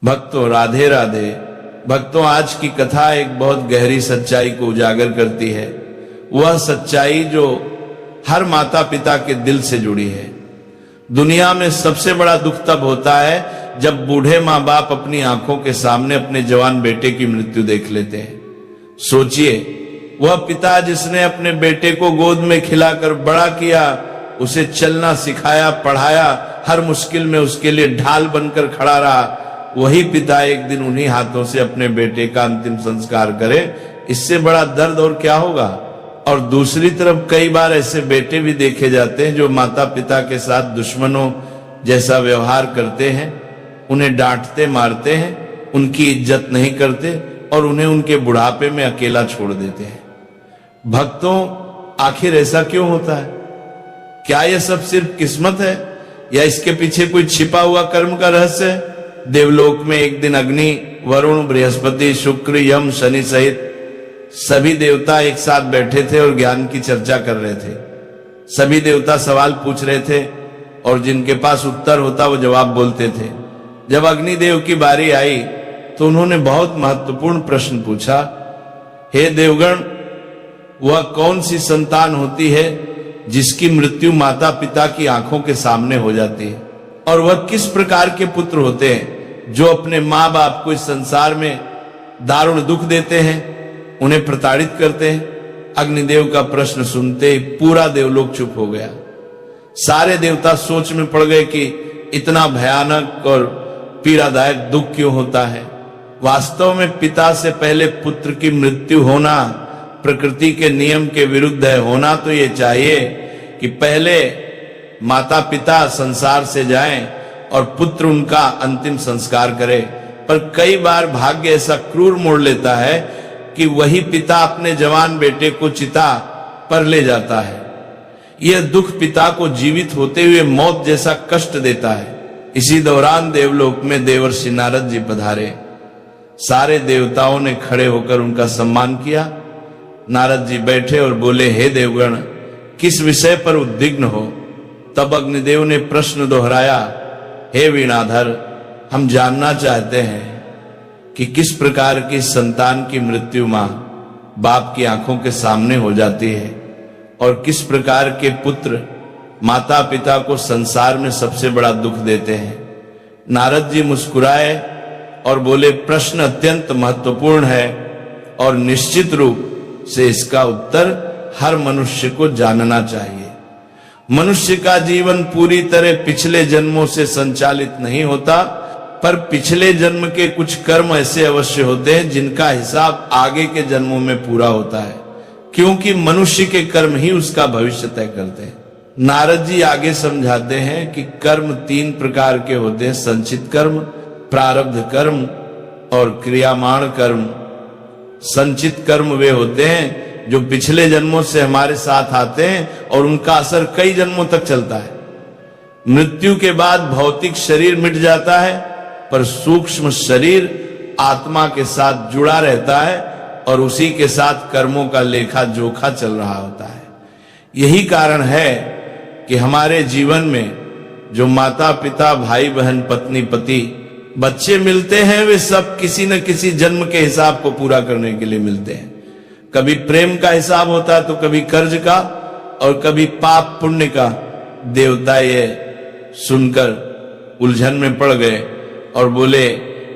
भक्तों राधे राधे। भक्तों आज की कथा एक बहुत गहरी सच्चाई को उजागर करती है। वह सच्चाई जो हर माता पिता के दिल से जुड़ी है। दुनिया में सबसे बड़ा दुख तब होता है जब बूढ़े माँ बाप अपनी आंखों के सामने अपने जवान बेटे की मृत्यु देख लेते हैं। सोचिए, वह पिता जिसने अपने बेटे को गोद में खिलाकर बड़ा किया, उसे चलना सिखाया, पढ़ाया, हर मुश्किल में उसके लिए ढाल बनकर खड़ा रहा, वही पिता एक दिन उन्हीं हाथों से अपने बेटे का अंतिम संस्कार करे, इससे बड़ा दर्द और क्या होगा। और दूसरी तरफ कई बार ऐसे बेटे भी देखे जाते हैं जो माता पिता के साथ दुश्मनों जैसा व्यवहार करते हैं, उन्हें डांटते मारते हैं, उनकी इज्जत नहीं करते और उन्हें उनके बुढ़ापे में अकेला छोड़ देते हैं। भक्तों, आखिर ऐसा क्यों होता है? क्या यह सब सिर्फ किस्मत है या इसके पीछे कोई छिपा हुआ कर्म का रहस्य है? देवलोक में एक दिन अग्नि, वरुण, बृहस्पति, शुक्र, यम, शनि सहित सभी देवता एक साथ बैठे थे और ज्ञान की चर्चा कर रहे थे। सभी देवता सवाल पूछ रहे थे और जिनके पास उत्तर होता वो जवाब बोलते थे। जब अग्निदेव की बारी आई तो उन्होंने बहुत महत्वपूर्ण प्रश्न पूछा। हे देवगण, वह कौन सी संतान होती है जिसकी मृत्यु माता पिता की आंखों के सामने हो जाती है? और वह किस प्रकार के पुत्र होते हैं जो अपने माँ बाप को इस संसार में दारुण दुख देते हैं, उन्हें प्रताड़ित करते हैं? अग्निदेव का प्रश्न सुनते ही पूरा देवलोक चुप हो गया। सारे देवता सोच में पड़ गए कि इतना भयानक और पीड़ादायक दुख क्यों होता है। वास्तव में पिता से पहले पुत्र की मृत्यु होना प्रकृति के नियम के विरुद्ध है। होना तो ये चाहिए कि पहले माता पिता संसार से जाएं और पुत्र उनका अंतिम संस्कार करे, पर कई बार भाग्य ऐसा क्रूर मोड़ लेता है कि वही पिता अपने जवान बेटे को चिता पर ले जाता है। यह दुख पिता को जीवित होते हुए मौत जैसा कष्ट देता है। इसी दौरान देवलोक में देवर्षि नारद जी पधारे। सारे देवताओं ने खड़े होकर उनका सम्मान किया। नारद जी बैठे और बोले, हे देवगण, किस विषय पर उद्विग्न हो? तब अग्निदेव ने प्रश्न दोहराया, हे वीणाधर, हम जानना चाहते हैं कि किस प्रकार की संतान की मृत्यु मां बाप की आंखों के सामने हो जाती है और किस प्रकार के पुत्र माता पिता को संसार में सबसे बड़ा दुख देते हैं। नारद जी मुस्कुराए और बोले, प्रश्न अत्यंत महत्वपूर्ण है और निश्चित रूप से इसका उत्तर हर मनुष्य को जानना चाहिए। मनुष्य का जीवन पूरी तरह पिछले जन्मों से संचालित नहीं होता, पर पिछले जन्म के कुछ कर्म ऐसे अवश्य होते हैं जिनका हिसाब आगे के जन्मों में पूरा होता है, क्योंकि मनुष्य के कर्म ही उसका भविष्य तय करते हैं। नारद जी आगे समझाते हैं कि कर्म 3 प्रकार के होते हैं, संचित कर्म, प्रारब्ध कर्म और क्रियामाण कर्म। संचित कर्म वे होते हैं जो पिछले जन्मों से हमारे साथ आते हैं और उनका असर कई जन्मों तक चलता है। मृत्यु के बाद भौतिक शरीर मिट जाता है, पर सूक्ष्म शरीर आत्मा के साथ जुड़ा रहता है और उसी के साथ कर्मों का लेखा जोखा चल रहा होता है। यही कारण है कि हमारे जीवन में जो माता पिता, भाई बहन, पत्नी पति, बच्चे मिलते हैं, वे सब किसी न किसी जन्म के हिसाब को पूरा करने के लिए मिलते हैं। कभी प्रेम का हिसाब होता है तो कभी कर्ज का और कभी पाप पुण्य का। देवता ये सुनकर उलझन में पड़ गए और बोले,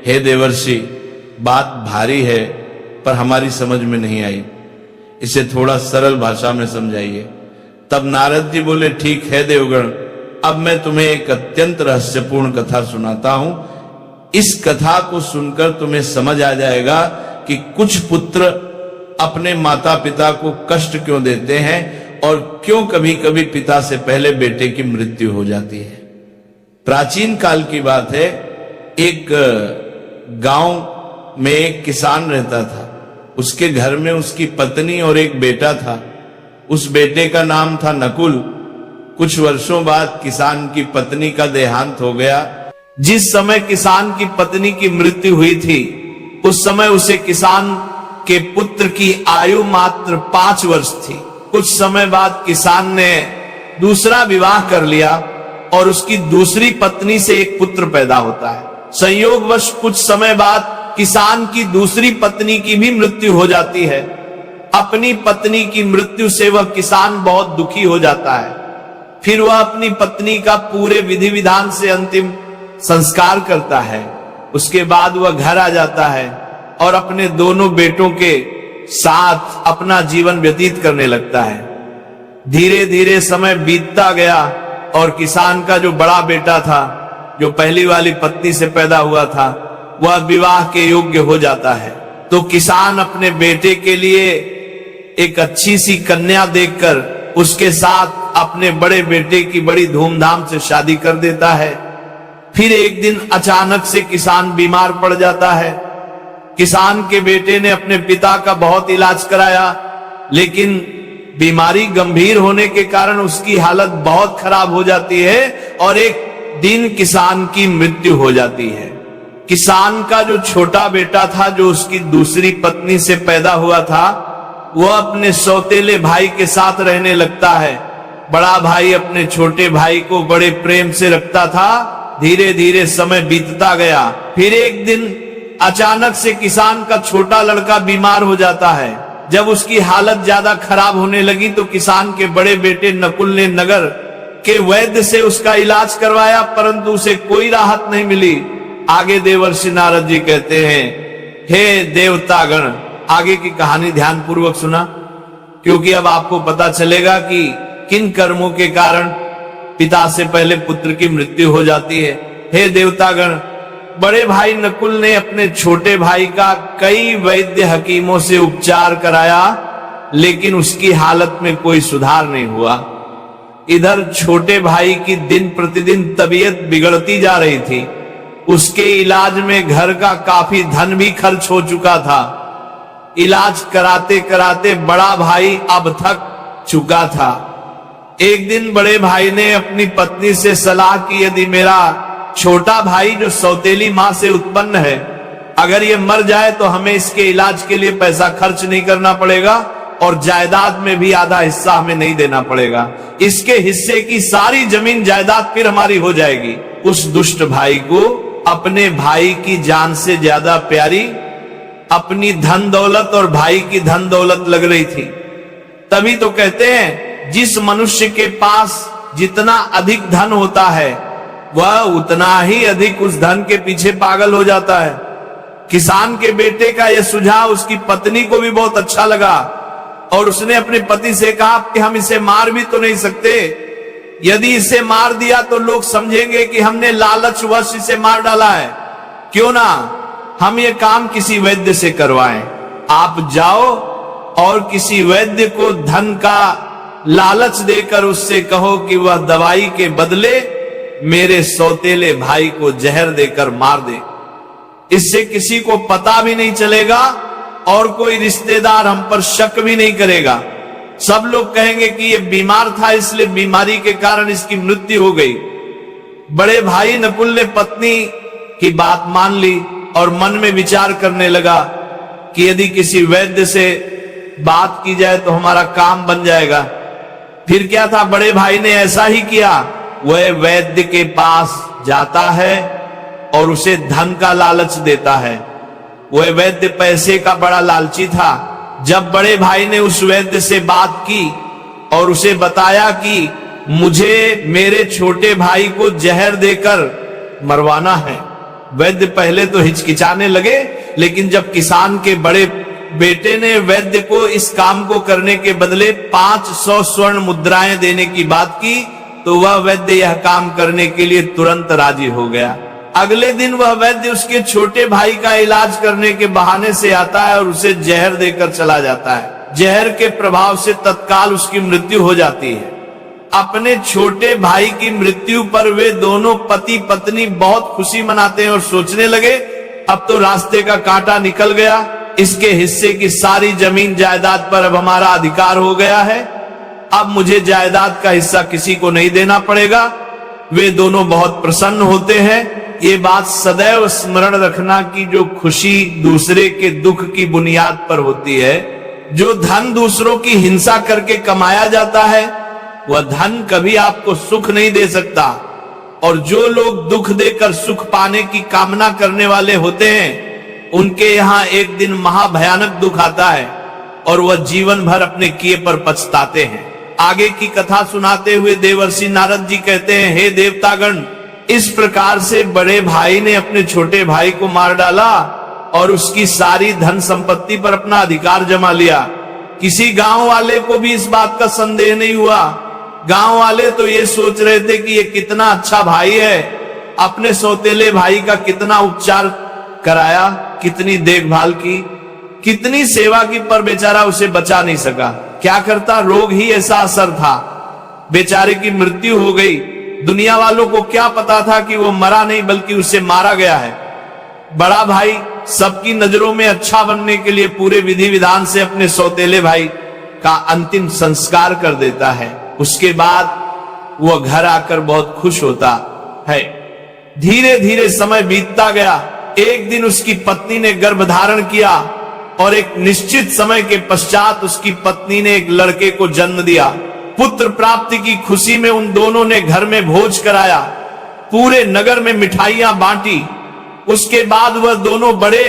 हे देवर्षि, बात भारी है पर हमारी समझ में नहीं आई, इसे थोड़ा सरल भाषा में समझाइए। तब नारद जी बोले, ठीक है देवगण, अब मैं तुम्हें एक अत्यंत रहस्यपूर्ण कथा सुनाता हूं। इस कथा को सुनकर तुम्हें समझ आ जाएगा कि कुछ पुत्र अपने माता पिता को कष्ट क्यों देते हैं और क्यों कभी कभी पिता से पहले बेटे की मृत्यु हो जाती है। प्राचीन काल की बात है, एक गांव में एक किसान रहता था। उसके घर में उसकी पत्नी और एक बेटा था। उस बेटे का नाम था नकुल। कुछ वर्षों बाद किसान की पत्नी का देहांत हो गया। जिस समय किसान की पत्नी की मृत्यु हुई थी, उस समय उसे किसान के पुत्र की आयु मात्र 5 वर्ष थी। कुछ समय बाद किसान ने दूसरा विवाह कर लिया और उसकी दूसरी पत्नी से एक पुत्र पैदा होता है। संयोगवश कुछ समय बाद किसान की दूसरी पत्नी की भी मृत्यु हो जाती है। अपनी पत्नी की मृत्यु से वह किसान बहुत दुखी हो जाता है। फिर वह अपनी पत्नी का पूरे विधि विधान से अंतिम संस्कार करता है। उसके बाद वह घर आ जाता है और अपने दोनों बेटों के साथ अपना जीवन व्यतीत करने लगता है। धीरे धीरे समय बीतता गया और किसान का जो बड़ा बेटा था, जो पहली वाली पत्नी से पैदा हुआ था, वह विवाह के योग्य हो जाता है। तो किसान अपने बेटे के लिए एक अच्छी सी कन्या देखकर उसके साथ अपने बड़े बेटे की बड़ी धूमधाम से शादी कर देता है। फिर एक दिन अचानक से किसान बीमार पड़ जाता है। किसान के बेटे ने अपने पिता का बहुत इलाज कराया, लेकिन बीमारी गंभीर होने के कारण उसकी हालत बहुत खराब हो जाती है और एक दिन किसान की मृत्यु हो जाती है। किसान का जो छोटा बेटा था, जो उसकी दूसरी पत्नी से पैदा हुआ था, वह अपने सौतेले भाई के साथ रहने लगता है। बड़ा भाई अपने छोटे भाई को बड़े प्रेम से रखता था। धीरे धीरे समय बीतता गया। फिर एक दिन अचानक से किसान का छोटा लड़का बीमार हो जाता है। जब उसकी हालत ज्यादा खराब होने लगी तो किसान के बड़े बेटे नकुल ने नगर के वैद्य से उसका इलाज करवाया, परंतु उसे कोई राहत नहीं मिली। आगे देवर्षि नारद जी कहते हैं, हे देवतागण, आगे की कहानी ध्यान पूर्वक सुना, क्योंकि अब आपको पता चलेगा कि किन कर्मों के कारण पिता से पहले पुत्र की मृत्यु हो जाती है। हे देवतागण, बड़े भाई नकुल ने अपने छोटे भाई का कई वैद्य हकीमों से उपचार कराया, लेकिन उसकी हालत में कोई सुधार नहीं हुआ। इधर छोटे भाई की दिन प्रतिदिन तबीयत बिगड़ती जा रही थी। उसके इलाज में घर का काफी धन भी खर्च हो चुका था। इलाज कराते कराते बड़ा भाई अब थक चुका था। एक दिन बड़े भाई ने अपनी पत्नी से सलाह की, यदि मेरा छोटा भाई जो सौतेली मां से उत्पन्न है, अगर ये मर जाए तो हमें इसके इलाज के लिए पैसा खर्च नहीं करना पड़ेगा और जायदाद में भी आधा हिस्सा हमें नहीं देना पड़ेगा। इसके हिस्से की सारी जमीन जायदाद फिर हमारी हो जाएगी। उस दुष्ट भाई को अपने भाई की जान से ज्यादा प्यारी अपनी धन दौलत और भाई की धन दौलत लग रही थी। तभी तो कहते हैं, जिस मनुष्य के पास जितना अधिक धन होता है, वह उतना ही अधिक उस धन के पीछे पागल हो जाता है। किसान के बेटे का यह सुझाव उसकी पत्नी को भी बहुत अच्छा लगा और उसने अपने पति से कहा कि हम इसे मार भी तो नहीं सकते। यदि इसे मार दिया तो लोग समझेंगे कि हमने लालचवश इसे मार डाला है। क्यों ना हम ये काम किसी वैद्य से करवाएं। आप जाओ और किसी वैद्य को धन का लालच देकर उससे कहो कि वह दवाई के बदले मेरे सौतेले भाई को जहर देकर मार दे। इससे किसी को पता भी नहीं चलेगा और कोई रिश्तेदार हम पर शक भी नहीं करेगा। सब लोग कहेंगे कि ये बीमार था, इसलिए बीमारी के कारण इसकी मृत्यु हो गई। बड़े भाई नकुल ने पत्नी की बात मान ली और मन में विचार करने लगा कि यदि किसी वैद्य से बात की जाए तो हमारा काम बन जाएगा। फिर क्या था, बड़े भाई ने ऐसा ही किया। वह वैद्य के पास जाता है और उसे धन का लालच देता है। वह वैद्य पैसे का बड़ा लालची था। जब बड़े भाई ने उस वैद्य से बात की और उसे बताया कि मुझे मेरे छोटे भाई को जहर देकर मरवाना है, वैद्य पहले तो हिचकिचाने लगे, लेकिन जब किसान के बड़े बेटे ने वैद्य को इस काम को करने के बदले 500 स्वर्ण मुद्राएं देने की बात की, तो वह वैद्य यह काम करने के लिए तुरंत राजी हो गया। अगले दिन वह वैद्य उसके छोटे भाई का इलाज करने के बहाने से आता है और उसे जहर देकर चला जाता है। जहर के प्रभाव से तत्काल उसकी मृत्यु हो जाती है। अपने छोटे भाई की मृत्यु पर वे दोनों पति पत्नी बहुत खुशी मनाते हैं और सोचने लगे, अब तो रास्ते का कांटा निकल गया, इसके हिस्से की सारी जमीन जायदाद पर अब हमारा अधिकार हो गया है। अब मुझे जायदाद का हिस्सा किसी को नहीं देना पड़ेगा। वे दोनों बहुत प्रसन्न होते हैं। ये बात सदैव स्मरण रखना कि जो खुशी दूसरे के दुख की बुनियाद पर होती है, जो धन दूसरों की हिंसा करके कमाया जाता है, वह धन कभी आपको सुख नहीं दे सकता। और जो लोग दुख देकर सुख पाने की कामना करने वाले होते हैं, उनके यहां एक दिन महाभयानक दुख आता है और वह जीवन भर अपने किए पर पछताते हैं। आगे की कथा सुनाते हुए देवर्षि नारद जी कहते हैं, हे देवतागण, इस प्रकार से बड़े भाई ने अपने छोटे भाई को मार डाला और उसकी सारी धन संपत्ति पर अपना अधिकार जमा लिया। किसी गांव वाले को भी इस बात का संदेह नहीं हुआ। गांव वाले तो ये सोच रहे थे कि ये कितना अच्छा भाई है, अपने सौतेले भाई का कितना उपचार कराया, कितनी देखभाल की, कितनी सेवा की, पर बेचारा उसे बचा नहीं सका। क्या करता, रोग ही ऐसा असर था, बेचारे की मृत्यु हो गई। दुनिया वालों को क्या पता था कि वो मरा नहीं बल्कि उसे मारा गया है। बड़ा भाई सबकी नजरों में अच्छा बनने के लिए पूरे विधि विधान से अपने सौतेले भाई का अंतिम संस्कार कर देता है। उसके बाद वह घर आकर बहुत खुश होता है। धीरे धीरे समय बीतता गया। एक दिन उसकी पत्नी ने गर्भ धारण किया और एक निश्चित समय के पश्चात उसकी पत्नी ने एक लड़के को जन्म दिया। पुत्र प्राप्ति की खुशी में उन दोनों ने घर में भोज कराया, पूरे नगर में मिठाइयां बांटी। उसके बाद वह दोनों बड़े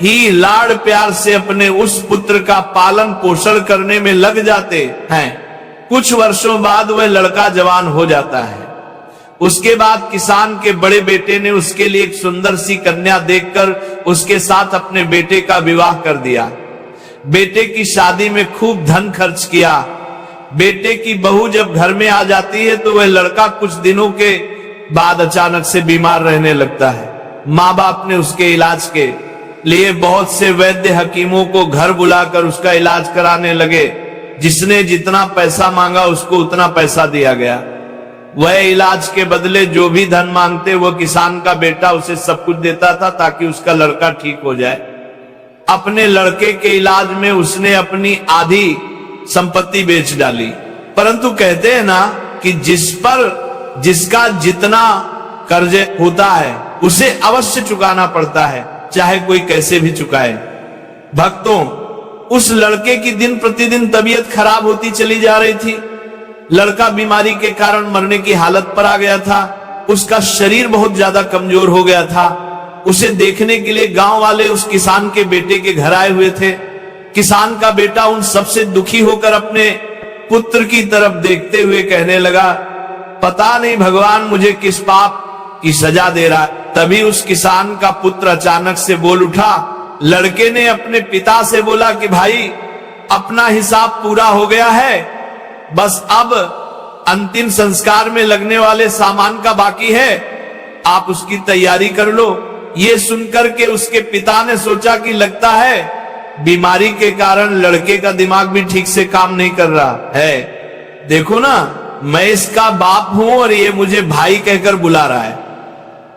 ही लाड़ प्यार से अपने उस पुत्र का पालन पोषण करने में लग जाते हैं। कुछ वर्षों बाद वह लड़का जवान हो जाता है। उसके बाद किसान के बड़े बेटे ने उसके लिए एक सुंदर सी कन्या देखकर उसके साथ अपने बेटे का विवाह कर दिया। बेटे की शादी में खूब धन खर्च किया। बेटे की बहू जब घर में आ जाती है तो वह लड़का कुछ दिनों के बाद अचानक से बीमार रहने लगता है। माँ बाप ने उसके इलाज के लिए बहुत से वैद्य हकीमों को घर बुलाकर उसका इलाज कराने लगे। जिसने जितना पैसा मांगा उसको उतना पैसा दिया गया। वह इलाज के बदले जो भी धन मांगते वह किसान का बेटा उसे सब कुछ देता था ताकि उसका लड़का ठीक हो जाए। अपने लड़के के इलाज में उसने अपनी आधी संपत्ति बेच डाली। परंतु कहते हैं ना कि जिसका जितना कर्ज होता है उसे अवश्य चुकाना पड़ता है, चाहे कोई कैसे भी चुकाए। भक्तों, उस लड़के की दिन प्रतिदिन तबीयत खराब होती चली जा रही थी। लड़का बीमारी के कारण मरने की हालत पर आ गया था। उसका शरीर बहुत ज्यादा कमजोर हो गया था। उसे देखने के लिए गांव वाले उस किसान के बेटे के घर आए हुए थे। किसान का बेटा उन सबसे दुखी होकर अपने पुत्र की तरफ देखते हुए कहने लगा, पता नहीं भगवान मुझे किस पाप की सजा दे रहा है। तभी उस किसान का पुत्र अचानक से बोल उठा। लड़के ने अपने पिता से बोला कि भाई, अपना हिसाब पूरा हो गया है, बस अब अंतिम संस्कार में लगने वाले सामान का बाकी है, आप उसकी तैयारी कर लो। ये सुनकर के उसके पिता ने सोचा कि लगता है बीमारी के कारण लड़के का दिमाग भी ठीक से काम नहीं कर रहा है। देखो ना, मैं इसका बाप हूं और ये मुझे भाई कहकर बुला रहा है।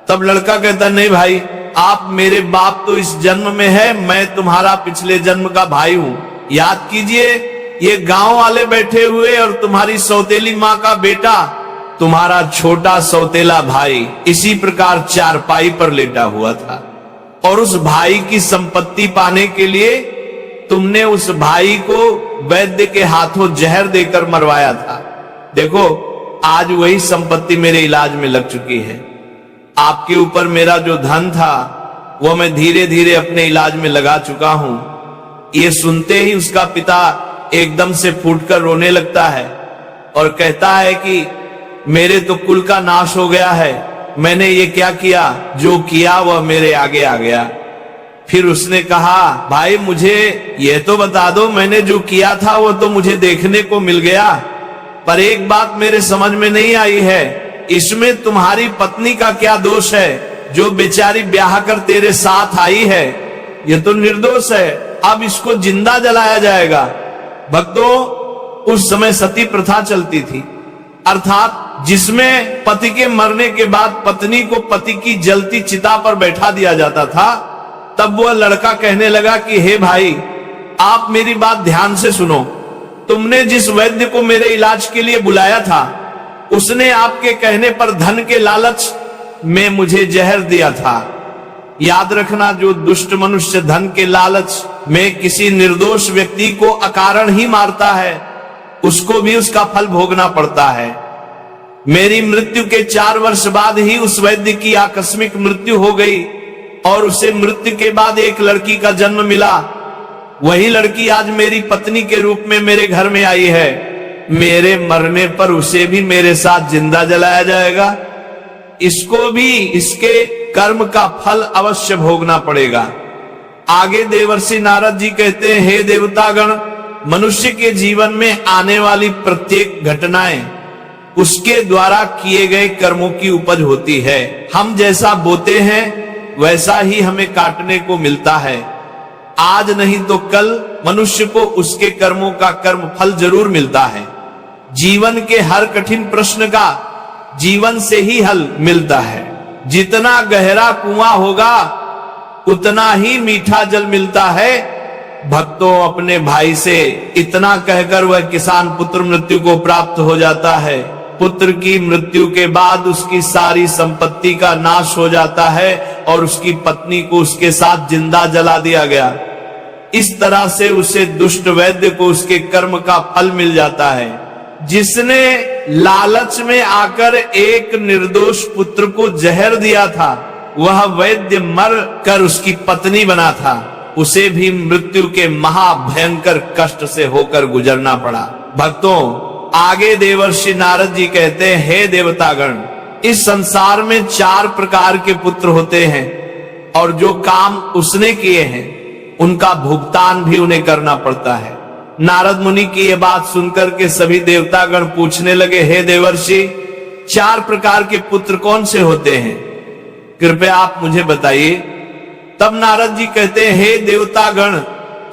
तब लड़का कहता, नहीं भाई, आप मेरे बाप तो इस जन्म में है, मैं तुम्हारा पिछले जन्म का भाई हूं। याद कीजिए, ये गांव वाले बैठे हुए और तुम्हारी सौतेली माँ का बेटा तुम्हारा छोटा सौतेला भाई इसी प्रकार चारपाई पर लेटा हुआ था। और उस भाई की संपत्ति पाने के लिए तुमने उस भाई को वैद्य के हाथों जहर देकर मरवाया था। देखो, आज वही संपत्ति मेरे इलाज में लग चुकी है। आपके ऊपर मेरा जो धन था वो मैं धीरे धीरे अपने इलाज में लगा चुका हूं। ये सुनते ही उसका पिता एकदम से फूटकर रोने लगता है और कहता है कि मेरे तो कुल का नाश हो गया है, मैंने ये क्या किया, जो किया वह मेरे आगे आ गया। फिर उसने कहा, भाई मुझे ये तो बता दो, मैंने जो किया था वो तो मुझे देखने को मिल गया, पर एक बात मेरे समझ में नहीं आई है, इसमें तुम्हारी पत्नी का क्या दोष है जो बेचारी ब्याह कर तेरे साथ आई है? ये तो निर्दोष है, अब इसको जिंदा जलाया जाएगा। भक्तों, उस समय सती प्रथा चलती थी, अर्थात जिसमें पति के मरने के बाद पत्नी को पति की जलती चिता पर बैठा दिया जाता था। तब वह लड़का कहने लगा कि हे भाई, आप मेरी बात ध्यान से सुनो। तुमने जिस वैद्य को मेरे इलाज के लिए बुलाया था, उसने आपके कहने पर धन के लालच में मुझे जहर दिया था। याद रखना, जो दुष्ट मनुष्य धन के लालच में किसी निर्दोष व्यक्ति को अकारण ही मारता है, उसको भी उसका फल भोगना पड़ता है। मेरी मृत्यु के 4 वर्ष बाद ही उस वैद्य की आकस्मिक मृत्यु हो गई और उसे मृत्यु के बाद एक लड़की का जन्म मिला। वही लड़की आज मेरी पत्नी के रूप में मेरे घर में आई है। मेरे मरने पर उसे भी मेरे साथ जिंदा जलाया जाएगा। इसको भी इसके कर्म का फल अवश्य भोगना पड़ेगा। आगे देवर्षि नारद जी कहते हैं, हे देवतागण, मनुष्य के जीवन में आने वाली प्रत्येक घटनाएं उसके द्वारा किए गए कर्मों की उपज होती है। हम जैसा बोते हैं वैसा ही हमें काटने को मिलता है। आज नहीं तो कल मनुष्य को उसके कर्मों का कर्म फल जरूर मिलता है। जीवन के हर कठिन प्रश्न का जीवन से ही हल मिलता है। जितना गहरा कुआं होगा उतना ही मीठा जल मिलता है। भक्तों, अपने भाई से इतना कहकर वह किसान पुत्र मृत्यु को प्राप्त हो जाता है। पुत्र की मृत्यु के बाद उसकी सारी संपत्ति का नाश हो जाता है और उसकी पत्नी को उसके साथ जिंदा जला दिया गया। इस तरह से उसे दुष्ट वैद्य को उसके कर्म का फल मिल जाता है। जिसने लालच में आकर एक निर्दोष पुत्र को जहर दिया था, वह वैद्य मर कर उसकी पत्नी बना था। उसे भी मृत्यु के महाभयंकर कष्ट से होकर गुजरना पड़ा। भक्तों, आगे देवर्षि नारद जी कहते हैं, हे देवतागण, इस संसार में 4 प्रकार के पुत्र होते हैं और जो काम उसने किए हैं उनका भुगतान भी उन्हें करना पड़ता है। नारद मुनि की यह बात सुनकर के सभी देवतागण पूछने लगे, हे देवर्षि, 4 प्रकार के पुत्र कौन से होते हैं? कृपया आप मुझे बताइए। तब नारद जी कहते हैं, हे देवतागण,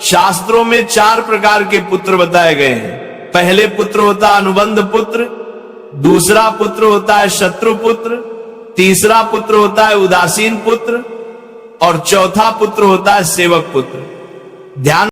शास्त्रों में 4 प्रकार के पुत्र बताए गए हैं। पहले पुत्र होता है अनुबंध पुत्र, दूसरा पुत्र होता है शत्रु पुत्र, तीसरा पुत्र होता है उदासीन पुत्र और चौथा पुत्र होता है सेवक पुत्र। ध्यान